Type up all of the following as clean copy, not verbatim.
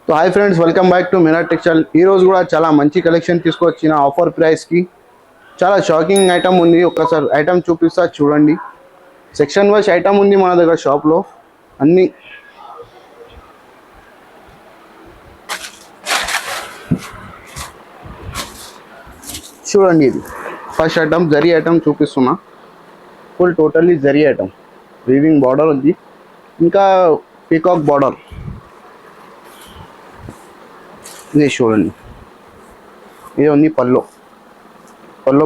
तो hi friends, welcome back to Meena textile. ఈ రోజు కూడా చాలా మంచి కలెక్షన్ తీసుకొచ్చిన ఆఫర్ ప్రైస్ కి చాలా షాకింగ్ ఐటమ్ ఉంది. ఒకసారి ఐటమ్ చూపిస్తా చూడండి. సెక్షన్ వైస్ ఐటమ్ ఉంది మన దగ్గర షాప్ లో అన్ని. చూడండి, ఇది ఫస్ట్ ఐటమ్ జరీ ఐటమ్ చూపిస్తున్నా. Full totally zari item, weaving border ఉంది, ఇంకా పీకాక్ బార్డర్. ఇది చూడండి, ఇది ఉంది పల్లో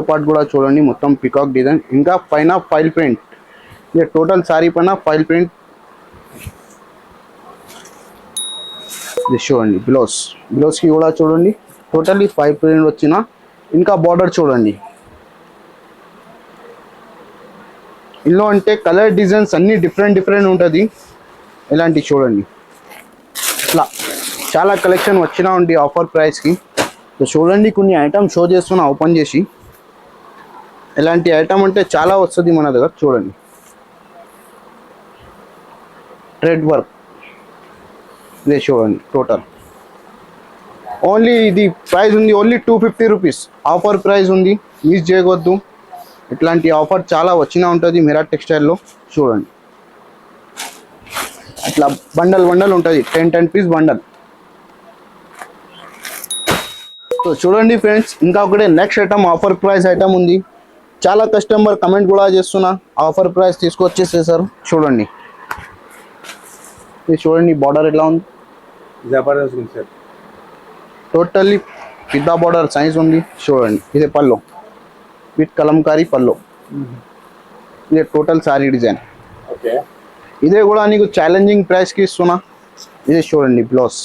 పార్ట్ కూడా చూడండి, మొత్తం పికాక్ డిజైన్, ఇంకా పైన ఫైల్ ప్రింట్. ఇది టోటల్ సారీ పైన ఫైల్ ప్రింట్. ఇది చూడండి బ్లౌజ్కి కూడా చూడండి, టోటల్లీ ఫైల్ ప్రింట్ వచ్చిన, ఇంకా బార్డర్ చూడండి. ఇందులో అంటే కలర్ డిజైన్స్ అన్నీ డిఫరెంట్ ఉంటుంది. ఇలాంటి చూడండి, ఇట్లా చాలా కలెక్షన్ వచ్చినా ఉంది ఆఫర్ ప్రైస్కి. సో చూడండి, కొన్ని ఐటమ్ షో చేస్తున్నా ఓపెన్ చేసి. ఇలాంటి ఐటమ్ అంటే చాలా వస్తుంది మన దగ్గర. చూడండి, థ్రెడ్ వర్క్. ఇదే చూడండి, టోటల్ ఓన్లీ ఇది ప్రైస్ ఉంది ఓన్లీ 250 రూపీస్. ఆఫర్ ప్రైస్ ఉంది, మిస్ చేయవద్దు. ఇట్లాంటి ఆఫర్ చాలా వచ్చినా ఉంటుంది మీరా టెక్స్టైల్లో. చూడండి, అట్లా బండల్ ఉంటుంది, 10 పీస్ బండల్. సో చూడండి ఫ్రెండ్స్, ఇంకా ఒకటే next item offer price item ఉంది. చాలా కస్టమర్ కమెంట్ కూడా చేస్తున్నా ఆఫర్ ప్రైస్ తీసుకొచ్చేసేసారు. చూడండి, ఇది చూడండి, బార్డర్ ఎట్లా ఉంది, జబర్దస్త్ ఉంది సార్. టోటల్లీ పెద్ద బార్డర్ సైజ్ ఉంది. చూడండి, ఇది పల్లో విత్ కలంకారీ పల్లో. ఇది టోటల్ సారీ డిజైన్. ఓకే, ఇదే కూడా నీకు ఛాలెంజింగ్ ప్రైస్కి ఇస్తున్నా. ఇది చూడండి, బ్లౌజ్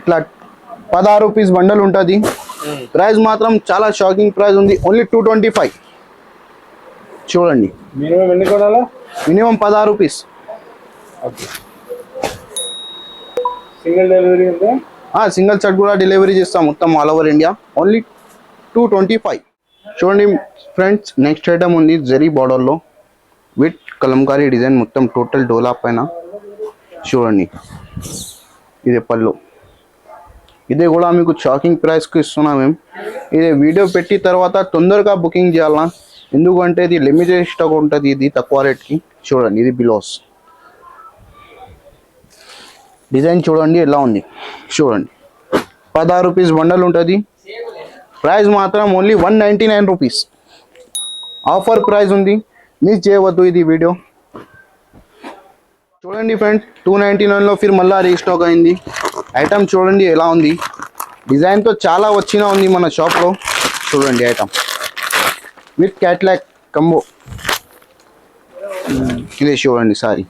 ఇట్లా 16 రూపీస్ బండల్ ఉంటుంది. ప్రైస్ మాత్రం చాలా షాకింగ్ ప్రైస్ ఉంది, ఓన్లీ 225. చూడండి, మినిమం ఎన్ని కొనాలా? Minimum 16 rupees. సింగిల్ డెలివరీ ఉందా? సింగిల్ సెట్ కూడా డెలివరీ చేస్తాం మొత్తం ఆల్ ఓవర్ ఇండియా. ఓన్లీ 225. చూడండి ఫ్రెండ్స్, నెక్స్ట్ ఐటమ్ ఉంది జరీ బార్డర్లో విత్ కలంకారీ డిజైన్, మొత్తం టోటల్ డోలా పైన. చూడండి, ఇదే పళ్ళు. ఇదే కూడా మీకు షాకింగ్ ప్రైస్కి ఇస్తున్నాం మేము. ఇది వీడియో పెట్టి తర్వాత తొందరగా బుకింగ్ చేయాలన్నా, ఎందుకంటే ఇది లిమిటెడ్ స్టాక్ ఉంటుంది, ఇది తక్కువ రేట్కి. చూడండి, ఇది బ్లౌజ్ డిజైన్ చూడండి ఎలా ఉంది. చూడండి, 16 రూపీస్ బండల్ ఉంటుంది. ప్రైస్ మాత్రం ఓన్లీ 199 రూపీస్. ఆఫర్ ప్రైస్ ఉంది, మిస్ చేయవద్దు ఇది వీడియో. చూడండి ఫ్రెండ్స్, 299లో ఫిర్ మళ్ళీ రీస్టాక్ అయింది. ఐటమ్ చూడండి ఎలా ఉంది, డిజైన్తో చాలా వచ్చినా ఉంది మన షాప్లో. చూడండి, ఐటమ్ విత్ క్యాట్లాగ్ కంబో. ఇదే చూడండి సారీ,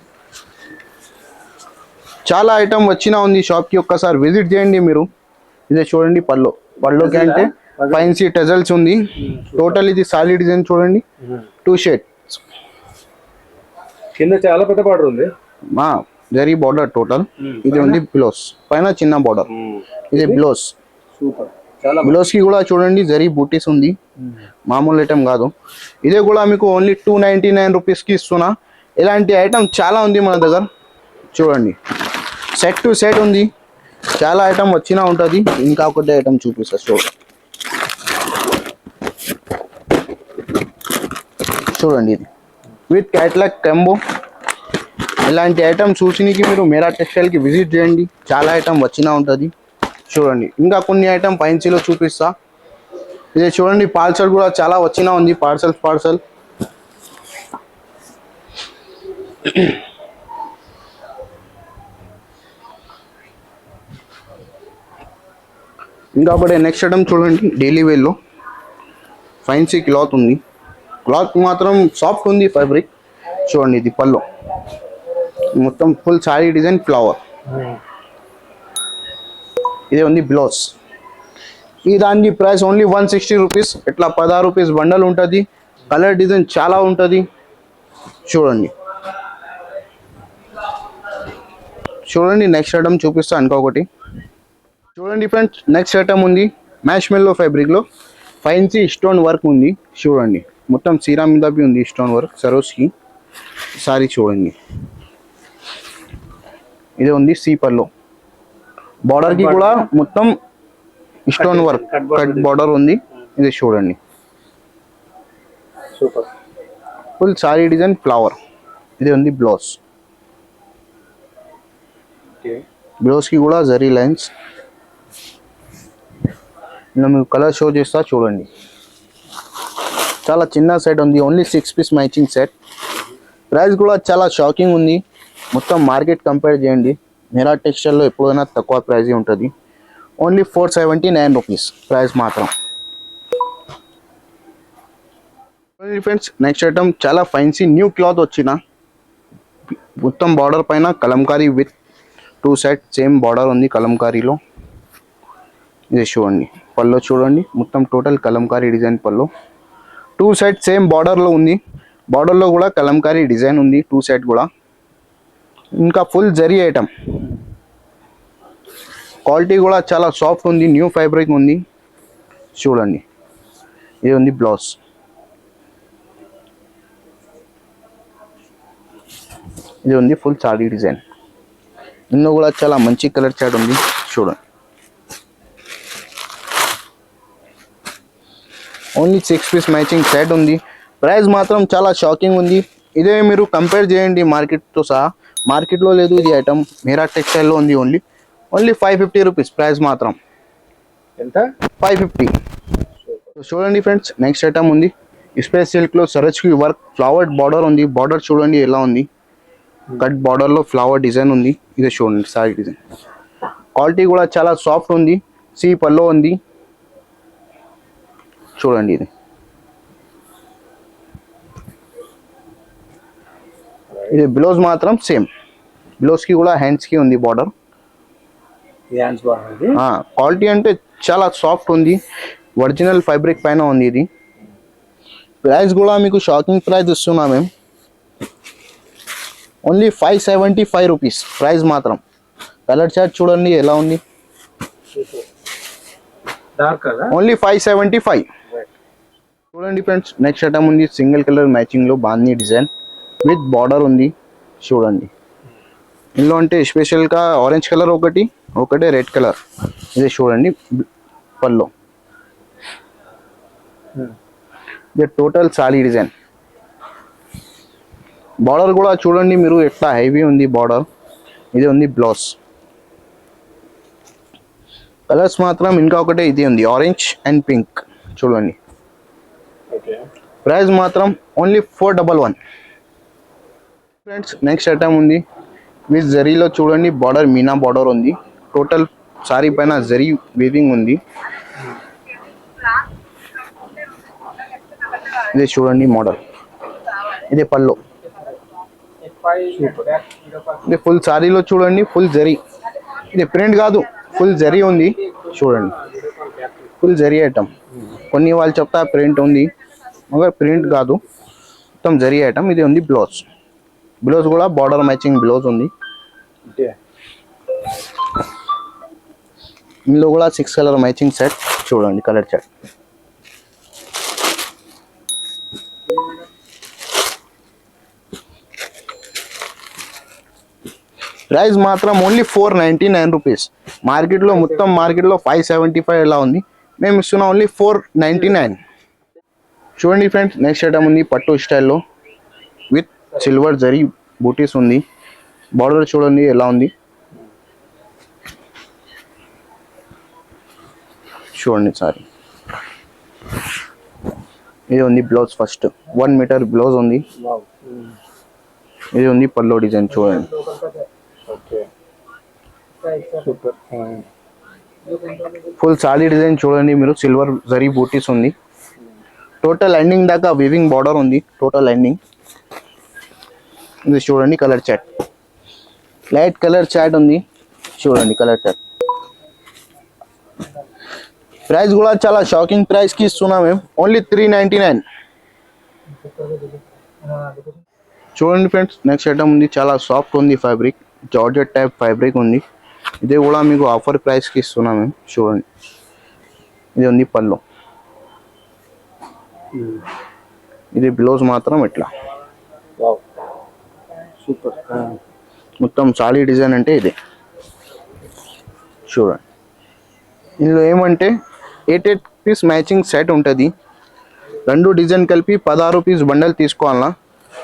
చాలా ఐటమ్ వచ్చినా ఉంది షాప్కి. ఒక్కసారి విజిట్ చేయండి మీరు. ఇదే చూడండి, పల్లోకి అంటే ఫైన్సీ టెజల్స్ ఉంది. టోటల్ ఇది సారీ డిజైన్ చూడండి, 2 షేడ్స్. కింద చాలా పెద్ద బార్డర్ ఉంది, జరీ బార్డర్ టోటల్. ఇది ఉంది బ్లౌజ్, పైన చిన్న బార్డర్. ఇది బ్లౌజ్. సూపర్. చాలా బ్లౌజ్ కి కూడా చూడండి జరీ బూటీస్ ఉంది, మామూలు ఐటమ్ కాదు. ఇదే కూడా మీకు ఓన్లీ 299 రూపీస్కి ఇస్తున్నా. ఇలాంటి ఐటమ్ చాలా ఉంది మన దగ్గర. చూడండి, సెట్ టు సెట్ ఉంది, చాలా ఐటమ్ వచ్చినా ఉంటుంది. ఇంకా ఒకటి ఐటమ్ చూపిస్తా. చూడండి, ఇది విత్ క్యాట్లాగ్ కంబో. ఇలాంటి ఐటమ్ చూసినకి మీరు మీరా టెక్స్టైల్కి విజిట్ చేయండి, చాలా ఐటమ్ వచ్చినా ఉంటుంది. చూడండి, ఇంకా కొన్ని ఐటమ్ ఫైన్సీలో చూపిస్తా. ఇదే చూడండి, పార్సల్ కూడా చాలా వచ్చినా ఉంది, పార్సల్. ఇంకా ఒకటి నెక్స్ట్ ఐటమ్ చూడండి, డైలీ వేర్లో ఫైన్సీ క్లాత్ ఉంది. క్లాత్ మాత్రం సాఫ్ట్ ఉంది ఫ్యాబ్రిక్. చూడండి, ఇది పల్లో, మొత్తం ఫుల్ సారీ డిజైన్ ఫ్లవర్. ఇదే ఉంది బ్లౌజ్. ఈ దాని ప్రైస్ ఓన్లీ 160 రూపీస్. ఇట్లా 16 రూపీస్ బండల్ ఉంటుంది. కలర్ డిజైన్ చాలా ఉంటుంది. చూడండి, నెక్స్ట్ ఐటమ్ చూపిస్తా ఇంకొకటి. చూడండి ఫ్రెండ్స్, నెక్స్ట్ ఐటమ్ ఉంది మ్యాష్ మెల్లో ఫ్యాబ్రిక్లో ఫైన్సీ స్టోన్ వర్క్ ఉంది. చూడండి, మొత్తం సీరా మీద ఉంది స్టోన్ వర్క్. సరోస్కి సారీ చూడండి, ఇది ఉంది సి పల్లో. బార్డర్ కి కూడా మొత్తం స్టోన్ వర్క్ కట్ బార్డర్ ఉంది. ఇది చూడండి super. Full sorry design flower. ఇది ఉంది బ్లౌజ్. ఓకే. బ్లౌజ్ కి కూడా జరీ లైన్స్. ఇలా మీకు కలర్ షో చేస్తా చూడండి. చాలా చిన్న సెట్ ఉంది, only 6 piece matching set. Price కూడా చాలా షాకింగ్ ఉంది. మొత్తం మార్కెట్ కంపేర్ చేయండి, మీరా టెక్స్టైల్లో ఎప్పుడైనా తక్కువ ప్రైజ్ ఉంటుంది. ఓన్లీ 479 రూపీస్ ప్రైస్ మాత్రం. ఫ్రెండ్స్ నెక్స్ట్ ఐటమ్ చాలా ఫైన్సీ న్యూ క్లాత్ వచ్చిన మొత్తం బార్డర్ పైన Kalamkari with 2 set same border ఉంది కలంకారీలో. ఇది చూడండి పల్లో చూడండి, మొత్తం టోటల్ కలంకారీ డిజైన్ పల్లో. 2 సెట్ సేమ్ బార్డర్లో ఉంది. బార్డర్లో కూడా కలంకారీ డిజైన్ ఉంది 2 సెట్ కూడా. ఇంకా ఫుల్ జరీ ఐటమ్. క్వాలిటీ కూడా చాలా సాఫ్ట్ ఉంది, న్యూ ఫ్యాబ్రిక్ ఉంది చూడండి. ఇది ఉంది బ్లౌజ్. ఇది ఉంది ఫుల్ సారీ డిజైన్. ఇందులో కూడా చాలా మంచి కలర్ చాట్ ఉంది చూడండి. ఓన్లీ 6 పీస్ మ్యాచింగ్ సెట్ ఉంది. ప్రైస్ మాత్రం చాలా షాకింగ్ ఉంది. ఇదే మీరు కంపేర్ చేయండి మార్కెట్తో సహా, మార్కెట్లో లేదు ఇది ఐటమ్, మీరా టెక్స్టైల్లో ఉంది. ఓన్లీ 550 రూపీస్ ప్రైస్ మాత్రం. ఎంత? 550. చూడండి ఫ్రెండ్స్ నెక్స్ట్ ఐటమ్ ఉంది స్పేస్ సిల్క్లో సరజ్కి వర్క్ ఫ్లవర్ బార్డర్ ఉంది. బార్డర్ చూడండి ఎలా ఉంది, కట్ బార్డర్లో ఫ్లవర్ డిజైన్ ఉంది. ఇది చూడండి సారీ డిజైన్. క్వాలిటీ కూడా చాలా సాఫ్ట్ ఉంది. సి పల్లో ఉంది చూడండి. ఇది బ్లౌజ్ మాత్రం సేమ్, బ్లౌజ్ కి కూడా హ్యాండ్స్ కి ఉంది బార్డర్. క్వాలిటీ అంటే చాలా సాఫ్ట్ ఉంది, ఒరిజినల్ ఫ్యాబ్రిక్ పైన ఉంది ఇది. ప్రైస్ కూడా మీకు షాకింగ్ ప్రైస్ ఇస్తున్నా మేము, ఓన్లీ 575 రూపీస్ ప్రైస్ మాత్రం. కలర్ చార్ట్ చూడండి ఎలా ఉంది, ఓన్లీ 575. చూడండి ఫ్రెండ్స్ నెక్స్ట్ ఐటమ్ ఉంది సింగిల్ కలర్ మ్యాచింగ్ లో బాందీ డిజైన్ విత్ బార్డర్ ఉంది చూడండి. ఇందులో అంటే స్పెషల్గా ఆరెంజ్ కలర్ ఒకటే రెడ్ కలర్. ఇది చూడండి పల్లో. ఇది టోటల్ సారీ డిజైన్. బార్డర్ కూడా చూడండి మీరు ఎట్లా హెవీ ఉంది బార్డర్. ఇది ఉంది బ్లౌజ్. కలర్స్ మాత్రం ఇంకా ఒకటే ఇది ఉంది ఆరెంజ్ అండ్ పింక్ చూడండి. ప్రైస్ మాత్రం ఓన్లీ 411. ఫ్రెండ్స్ నెక్స్ట్ ఐటమ్ ఉంది విత్ జరీలో చూడండి, బార్డర్ మీనా బార్డర్ ఉంది. టోటల్ సారీ పైన జరీ వీవింగ్ ఉంది. ఇది చూడండి మోడల్. ఇది పల్లో. ఇది ఫుల్ సారీలో చూడండి ఫుల్ జరీ. ఇది ప్రింట్ కాదు ఫుల్ జరీ ఉంది చూడండి. Full zari item. కొన్ని వాళ్ళు చెప్తా ప్రింట్ ఉంది, మగర్ ప్రింట్ కాదు, మొత్తం జరీ ఐటమ్. ఇది ఉంది బ్లౌజ్. బ్లౌజ్ కూడా బార్డర్ మ్యాచింగ్ బ్లౌజ్ ఉంది. ఇందులో కూడా 6 కలర్ మ్యాచింగ్ సెట్ చూడండి కలర్ చార్ట్. ప్రైస్ మాత్రం ఓన్లీ 499 రూపీస్. మార్కెట్లో మొత్తం మార్కెట్లో 575 ఎలా ఉంది, మేము ఇస్తున్నాం ఓన్లీ 499. చూడండి ఫ్రెండ్స్ నెక్స్ట్ ఐటమ్ ఉంది పట్టు స్టైల్లో విత్ సిల్వర్ జరీ బూటీస్ ఉంది. బార్డర్ చూడండి ఎలా ఉంది చూడండి సారీ. ఇది ఉంది బ్లౌజ్. ఫస్ట్ 1 మీటర్ బ్లౌజ్ ఉంది. ఇది ఉంది పల్లో డిజైన్ చూడండి. ఫుల్ సారీ డిజైన్ చూడండి మీరు, సిల్వర్ జరీ బూటీస్ ఉంది. టోటల్ ఎండింగ్ దాకా వీవింగ్ బార్డర్ ఉంది టోటల్ ఎండింగ్. ఇది చూడండి colour chart, light colour chart ఉంది చూడండి కలర్ చాట్. ప్రైస్ కూడా చాలా షాకింగ్ ప్రైస్ కి ఇస్తున్నాం మేము, ఓన్లీ 399. చూడండి ఫ్రెండ్స్ నెక్స్ట్ ఐటమ్ ఉంది చాలా సాఫ్ట్ ఉంది ఫ్యాబ్రిక్, జార్జెట్ టైప్ ఫ్యాబ్రిక్ ఉంది. ఇది కూడా మీకు ఆఫర్ ప్రైస్ కి ఇస్తున్నాం మేము చూడండి. ఇది ఉంది పల్లో. ఇది బ్లౌజ్ మాత్రం ఇట్లా. సూపర్. మొత్తం సాలీ డిజైన్ అంటే ఇది చూడండి. ఇందులో ఏమంటే 8 పీస్ మ్యాచింగ్ సెట్ ఉంటుంది. 2 డిజైన్ కలిపి 16 పీస్ బండల్ తీసుకోవాలన్నా.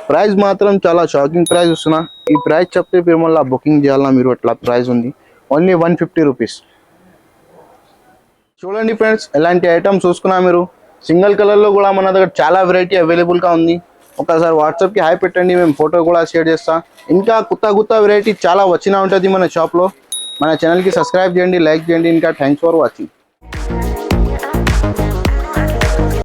ప్రైస్ మాత్రం చాలా షాకింగ్ ప్రైస్ వస్తున్నా. ఈ ప్రైస్ చెప్తే మీరు మళ్ళీ బుకింగ్ చేయాలన్నా మీరు అట్లా ప్రైస్ ఉంది. Only 150 rupees. చూడండి ఫ్రెండ్స్, ఎలాంటి ఐటమ్స్ చూసుకున్నా మీరు. సింగిల్ కలర్లో కూడా మన దగ్గర చాలా వెరైటీ అవైలబుల్గా ఉంది. ఒకసారి వాట్సాప్కి హాయ్ పెట్టండి, మేము ఫోటో కూడా షేర్ చేస్తాం. ఇంకా కొత్త వెరైటీ చాలా వచ్చినా ఉంటుంది మన షాప్లో. మన ఛానల్కి సబ్స్క్రైబ్ చేయండి, లైక్ చేయండి. ఇంకా థ్యాంక్స్ ఫర్ వాచింగ్.